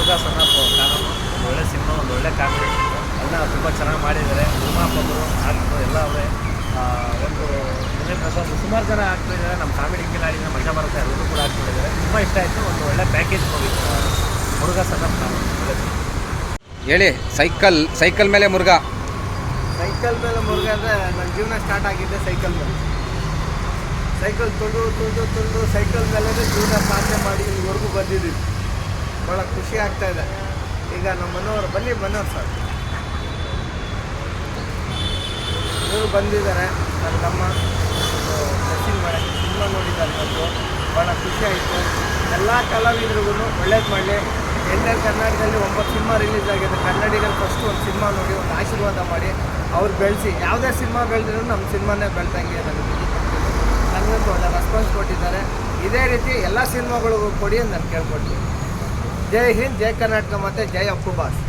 ಹುಡುಗ ಸಣ್ಣಪ್ಪ ಕಾನೂನು ಒಂದು ಒಳ್ಳೆ ಸಿನಿಮಾ, ಒಂದು ಒಳ್ಳೆ ಕಾಮಿಡಿ ಎಲ್ಲ ತುಂಬ ಚೆನ್ನಾಗಿ ಮಾಡಿದ್ದಾರೆ. ನಿರ್ಮಾಪಕರು ಆಕ್ಟರು ಎಲ್ಲ ಅವರೇ. ಒಂದು ಸುಮಾರು ಜನ ಆಗ್ತಾಯಿದ್ದಾರೆ. ನಮ್ಮ ಕಾಮಿಡಿ ಕಿಲಾಡಿನ ಮಜಾ ಬರುತ್ತೆ, ಎಲ್ಲರೂ ಕೂಡ ಆಗ್ತಿದ್ದಾರೆ. ತುಂಬ ಇಷ್ಟ ಆಯಿತು. ಒಂದು ಒಳ್ಳೆ ಪ್ಯಾಕೇಜ್ ಮೂವಿ ಹುಡುಗ ಸಣ್ಣಪ್ಪ ಕಾನೂನು. ಹೇಳಿ. ಸೈಕಲ್ ಮೇಲೆ ಮುರುಘಾ. ಸೈಕಲ್ ಮೇಲೆ ಮುರುಘ ಅಂದರೆ ನನ್ನ ಜೀವನ ಸ್ಟಾರ್ಟ್ ಆಗಿದ್ದೆ ಸೈಕಲ್ ಮೇಲೆ. ಸೈಕಲ್ ತುಳಿದು ಸೈಕಲ್ ಮೇಲೆ ಜೀವನ ಸಾಧನೆ ಮಾಡಿ ಇಲ್ಲಿವರೆಗೂ ಬಂದಿದ್ದೀವಿ. ಭಾಳ ಖುಷಿ ಆಗ್ತಾಯಿದೆ. ಈಗ ನಮ್ಮ ಮನೆಯವರು ಮನೆಯವ್ರು ಸರ್ ಇವರು ಬಂದಿದ್ದಾರೆ. ನನ್ನ ತಮ್ಮ ಸಿನಿಮಾ ನೋಡಿದ್ದಾರೆ. ಬಂದು ಭಾಳ ಖುಷಿ ಆಯಿತು. ಎಲ್ಲ ಕಲಾವಿದರಿಗೂ ಒಳ್ಳೇದು ಮಾಡಲಿ. ಎಂಟರ್ ಕರ್ನಾಟಕದಲ್ಲಿ 9 ಸಿನಿಮಾ ರಿಲೀಸ್ ಆಗಿದೆ. ಕನ್ನಡಿಗರು ಫಸ್ಟ್ ಒಂದು ಸಿನಿಮಾ ನೋಡಿ ಒಂದು ಆಶೀರ್ವಾದ ಮಾಡಿ ಅವ್ರು ಬೆಳೆಸಿ. ಯಾವುದೇ ಸಿನಿಮಾ ಬೆಳೆದ್ರೂ ನಮ್ಮ ಸಿನಿಮಾನೇ ಬೆಳ್ದಂಗೆ ನನಗಂತೂ ಒಳ್ಳೆ ರೆಸ್ಪಾನ್ಸ್ ಕೊಟ್ಟಿದ್ದಾರೆ. ಇದೇ ರೀತಿ ಎಲ್ಲ ಸಿನಿಮಾಗಳಿಗೂ ಕೊಡಿ ಅಂತ ನಾನು ಕೇಳ್ಕೊಡ್ತೀನಿ. ಜೈ ಹಿಂದ್, ಜೈ ಕರ್ನಾಟಕ ಮತ್ತು ಜೈ ಅಪ್ಪು ಬಾಸ್.